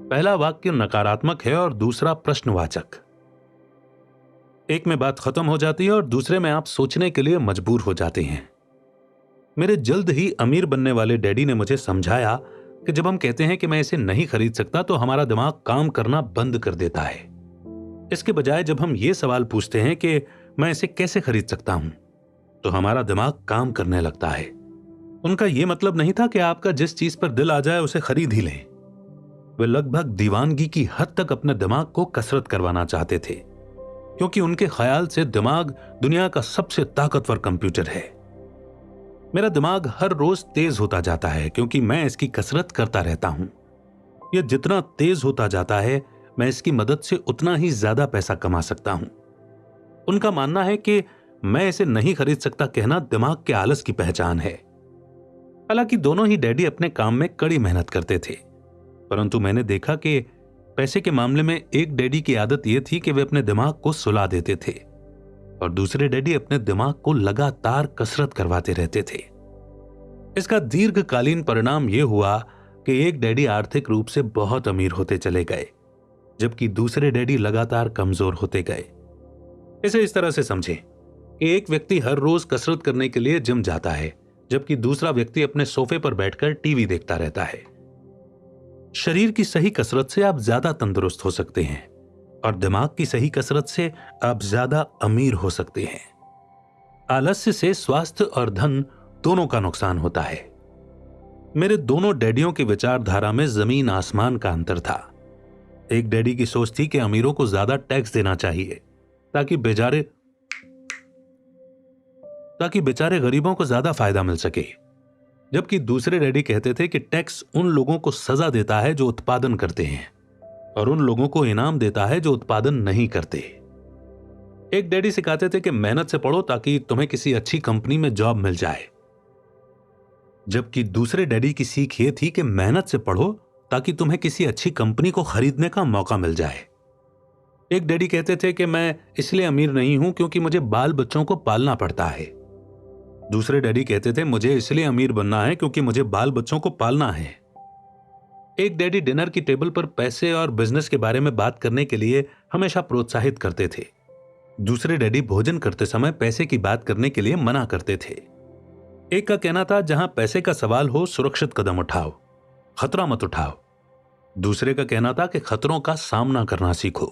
पहला वाक्य नकारात्मक है और दूसरा प्रश्नवाचक। एक में बात खत्म हो जाती है और दूसरे में आप सोचने के लिए मजबूर हो जाते हैं। मेरे जल्द ही अमीर बनने वाले डैडी ने मुझे समझाया कि जब हम कहते हैं कि मैं इसे नहीं खरीद सकता तो हमारा दिमाग काम करना बंद कर देता है। इसके बजाय जब हम ये सवाल पूछते हैं कि मैं इसे कैसे खरीद सकता हूं, तो हमारा दिमाग काम करने लगता है। उनका यह मतलब नहीं था कि आपका जिस चीज पर दिल आ जाए उसे खरीद ही लें। वे लगभग दीवानगी की हद तक अपने दिमाग को कसरत करवाना चाहते थे, क्योंकि उनके ख्याल से दिमाग दुनिया का सबसे ताकतवर कंप्यूटर है। मेरा दिमाग हर रोज तेज होता जाता है क्योंकि मैं इसकी कसरत करता रहता हूं। यह जितना तेज होता जाता है, मैं इसकी मदद से उतना ही ज्यादा पैसा कमा सकता हूं। उनका मानना है कि मैं इसे नहीं खरीद सकता कहना दिमाग के आलस की पहचान है। हालांकि दोनों ही डैडी अपने काम में कड़ी मेहनत करते थे, परंतु मैंने देखा कि पैसे के मामले में एक डैडी की आदत यह थी कि वे अपने दिमाग को सुला देते थे और दूसरे डैडी अपने दिमाग को लगातार कसरत करवाते रहते थे। इसका दीर्घकालीन परिणाम यह हुआ कि एक डैडी आर्थिक रूप से बहुत अमीर होते चले गए, जबकि दूसरे डैडी लगातार कमजोर होते गए। इसे इस तरह से समझें कि एक व्यक्ति हर रोज कसरत करने के लिए जिम जाता है, जबकि दूसरा व्यक्ति अपने सोफे पर बैठकर टीवी देखता रहता है। शरीर की सही कसरत से आप ज्यादा तंदुरुस्त हो सकते हैं और दिमाग की सही कसरत से आप ज्यादा अमीर हो सकते हैं। आलस्य से स्वास्थ्य और धन दोनों का नुकसान होता है। मेरे दोनों डैडियों की विचारधारा में जमीन आसमान का अंतर था। एक डैडी की सोच थी कि अमीरों को ज्यादा टैक्स देना चाहिए ताकि बेचारे गरीबों को ज्यादा फायदा मिल सके, जबकि दूसरे डैडी कहते थे कि टैक्स उन लोगों को सजा देता है जो उत्पादन करते हैं और उन लोगों को इनाम देता है जो उत्पादन नहीं करते। एक डैडी सिखाते थे कि मेहनत से पढ़ो ताकि तुम्हें किसी अच्छी कंपनी में जॉब मिल जाए, जबकि दूसरे डैडी की सीख यह थी कि मेहनत से पढ़ो ताकि तुम्हें किसी अच्छी कंपनी को खरीदने का मौका मिल जाए। एक डैडी कहते थे कि मैं इसलिए अमीर नहीं हूं क्योंकि मुझे बाल बच्चों को पालना पड़ता है। दूसरे डैडी कहते थे मुझे इसलिए अमीर बनना है क्योंकि मुझे बाल बच्चों को पालना है। एक डैडी डिनर की टेबल पर पैसे और बिजनेस के बारे में बात करने के लिए हमेशा प्रोत्साहित करते थे। दूसरे डैडी भोजन करते समय पैसे की बात करने के लिए मना करते थे। एक का कहना था जहां पैसे का सवाल हो सुरक्षित कदम उठाओ, खतरा मत उठाओ। दूसरे का कहना था कि खतरों का सामना करना सीखो।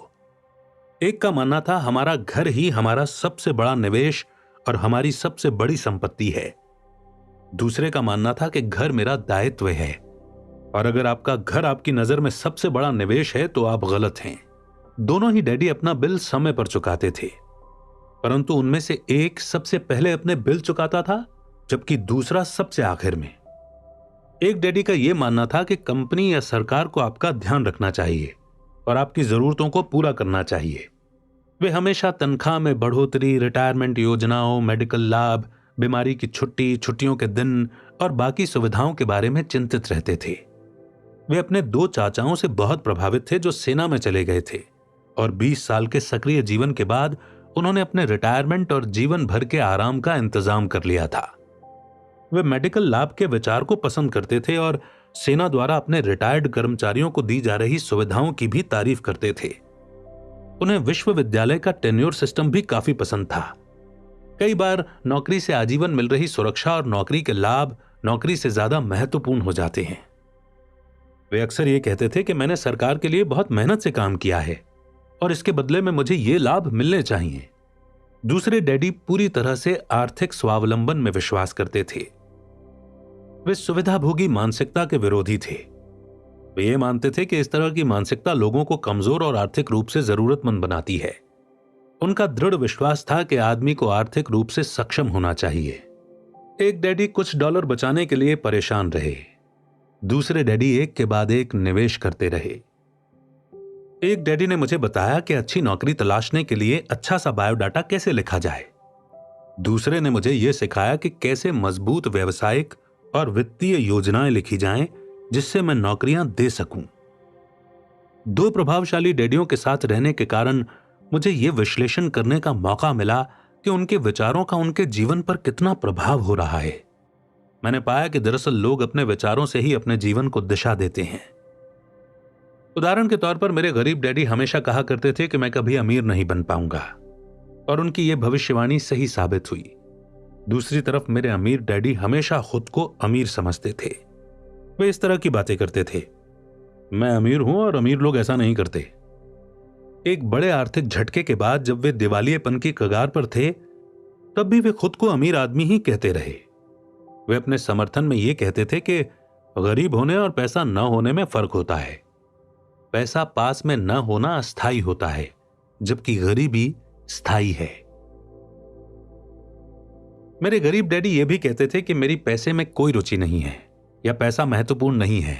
एक का मानना था हमारा घर ही हमारा सबसे बड़ा निवेश और हमारी सबसे बड़ी संपत्ति है। दूसरे का मानना था कि घर मेरा दायित्व है और अगर आपका घर आपकी नजर में सबसे बड़ा निवेश है तो आप गलत हैं। दोनों ही डैडी अपना बिल समय पर चुकाते थे, परंतु उनमें से एक सबसे पहले अपने बिल चुकाता था, जबकि दूसरा सबसे आखिर में। एक डैडी का यह मानना था कि कंपनी या सरकार को आपका ध्यान रखना चाहिए और आपकी जरूरतों को पूरा करना चाहिए। वे हमेशा तनख्वाह में बढ़ोतरी, रिटायरमेंट योजनाओं, मेडिकल लाभ, बीमारी की छुट्टी, छुट्टियों के दिन और बाकी सुविधाओं के बारे में चिंतित रहते थे। वे अपने 2 चाचाओं से बहुत प्रभावित थे जो सेना में चले गए थे और 20 साल के सक्रिय जीवन के बाद उन्होंने अपने रिटायरमेंट और जीवन भर के आराम का इंतजाम कर लिया था। वे मेडिकल लाभ के विचार को पसंद करते थे और सेना द्वारा अपने रिटायर्ड कर्मचारियों को दी जा रही सुविधाओं की भी तारीफ करते थे। उन्हें विश्वविद्यालय का टेन्योर सिस्टम भी काफी पसंद था। कई बार नौकरी से आजीवन मिल रही सुरक्षा और नौकरी के लाभ नौकरी से ज्यादा महत्वपूर्ण हो जाते हैं। वे अक्सर ये कहते थे कि मैंने सरकार के लिए बहुत मेहनत से काम किया है और इसके बदले में मुझे ये लाभ मिलने चाहिए। दूसरे डैडी पूरी तरह से आर्थिक स्वावलंबन में विश्वास करते थे। वे सुविधाभोगी मानसिकता के विरोधी थे। वे ये मानते थे कि इस तरह की मानसिकता लोगों को कमजोर और आर्थिक रूप से जरूरतमंद बनाती है। उनका दृढ़ विश्वास था कि आदमी को आर्थिक रूप से सक्षम होना चाहिए। एक डैडी कुछ डॉलर बचाने के लिए परेशान रहे। दूसरे डैडी एक के बाद एक निवेश करते रहे। एक डैडी ने मुझे बताया कि अच्छी नौकरी तलाशने के लिए अच्छा सा बायोडाटा कैसे लिखा जाए। दूसरे ने मुझे यह सिखाया कि कैसे मजबूत व्यावसायिक और वित्तीय योजनाएं लिखी जाएं जिससे मैं नौकरियां दे सकूं। 2 प्रभावशाली डैडियों के साथ रहने के कारण मुझे यह विश्लेषण करने का मौका मिला कि उनके विचारों का उनके जीवन पर कितना प्रभाव हो रहा है। मैंने पाया कि दरअसल लोग अपने विचारों से ही अपने जीवन को दिशा देते हैं। उदाहरण के तौर पर मेरे गरीब डैडी हमेशा कहा करते थे कि मैं कभी अमीर नहीं बन पाऊंगा, और उनकी यह भविष्यवाणी सही साबित हुई। दूसरी तरफ मेरे अमीर डैडी हमेशा खुद को अमीर समझते थे। वे इस तरह की बातें करते थे, मैं अमीर हूं और अमीर लोग ऐसा नहीं करते। एक बड़े आर्थिक झटके के बाद जब वे दिवालियेपन की कगार पर थे, तब भी वे खुद को अमीर आदमी ही कहते रहे। वे अपने समर्थन में यह कहते थे कि गरीब होने और पैसा न होने में फर्क होता है। पैसा पास में न होना अस्थायी होता है, जबकि गरीबी स्थायी है। मेरे गरीब डैडी यह भी कहते थे कि मेरी पैसे में कोई रुचि नहीं है या पैसा महत्वपूर्ण नहीं है।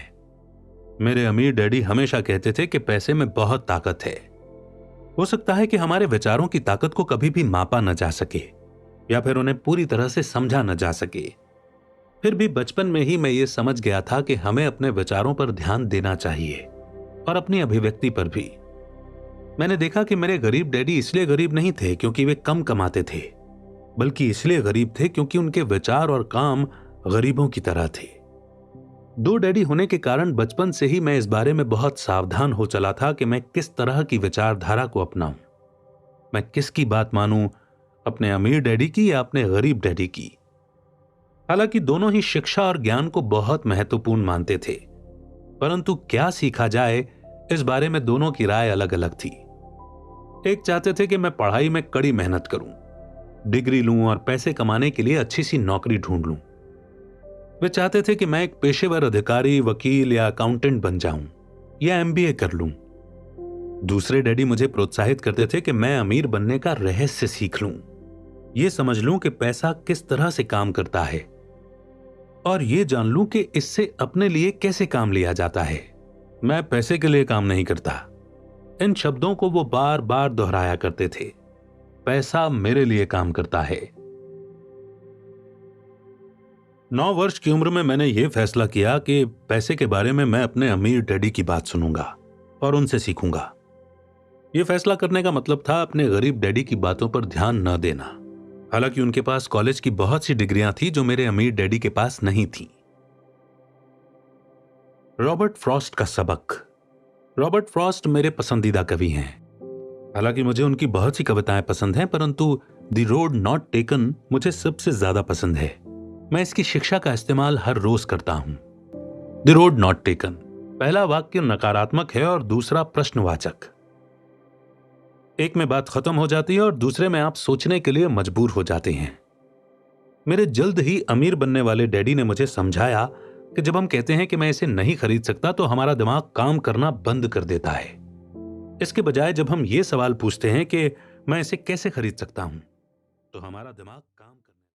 मेरे अमीर डैडी हमेशा कहते थे कि पैसे में बहुत ताकत है। हो सकता है कि हमारे विचारों की ताकत को कभी भी मापा न जा सके या फिर उन्हें पूरी तरह से समझा न जा सके। फिर भी बचपन में ही मैं ये समझ गया था कि हमें अपने विचारों पर ध्यान देना चाहिए और अपनी अभिव्यक्ति पर भी। मैंने देखा कि मेरे गरीब डैडी इसलिए गरीब नहीं थे क्योंकि वे कम कमाते थे, बल्कि इसलिए गरीब थे क्योंकि उनके विचार और काम गरीबों की तरह थे। दो डैडी होने के कारण बचपन से ही मैं इस बारे में बहुत सावधान हो चला था कि मैं किस तरह की विचारधारा को अपनाऊं। मैं किसकी बात मानूं, अपने अमीर डैडी की या अपने गरीब डैडी की। हालांकि दोनों ही शिक्षा और ज्ञान को बहुत महत्वपूर्ण मानते थे, परंतु क्या सीखा जाए इस बारे में दोनों की राय अलग अलग थी। एक चाहते थे कि मैं पढ़ाई में कड़ी मेहनत करूं, डिग्री लूं और पैसे कमाने के लिए अच्छी सी नौकरी ढूंढ लूं। वे चाहते थे कि मैं एक पेशेवर अधिकारी, वकील या अकाउंटेंट बन जाऊं या एमबीए कर लूं। दूसरे डैडी मुझे प्रोत्साहित करते थे कि मैं अमीर बनने का रहस्य सीख लूं, यह समझ लूं कि पैसा किस तरह से काम करता है और यह जान लूं कि इससे अपने लिए कैसे काम लिया जाता है। मैं पैसे के लिए काम नहीं करता, इन शब्दों को वो बार बार दोहराया करते थे। पैसा मेरे लिए काम करता है। 9 वर्ष की उम्र में मैंने यह फैसला किया कि पैसे के बारे में मैं अपने अमीर डैडी की बात सुनूंगा और उनसे सीखूंगा। यह फैसला करने का मतलब था अपने गरीब डैडी की बातों पर ध्यान न देना। हालांकि उनके पास कॉलेज की बहुत सी डिग्रियां थी जो मेरे अमीर डैडी के पास नहीं थी। रॉबर्ट फ्रॉस्ट का सबक। रॉबर्ट फ्रॉस्ट मेरे पसंदीदा कवि हैं। हालांकि मुझे उनकी बहुत सी कविताएं पसंद हैं, परंतु द रोड नॉट टेकन मुझे सबसे ज्यादा पसंद है। मैं इसकी शिक्षा का इस्तेमाल हर रोज करता हूं। द रोड नॉट टेकन, पहला वाक्य नकारात्मक है और दूसरा प्रश्नवाचक। एक में बात खत्म हो जाती है और दूसरे में आप सोचने के लिए मजबूर हो जाते हैं। मेरे जल्द ही अमीर बनने वाले डैडी ने मुझे समझाया कि जब हम कहते हैं कि मैं इसे नहीं खरीद सकता तो हमारा दिमाग काम करना बंद कर देता है। इसके बजाय जब हम ये सवाल पूछते हैं कि मैं इसे कैसे खरीद सकता हूं, तो हमारा दिमाग काम कर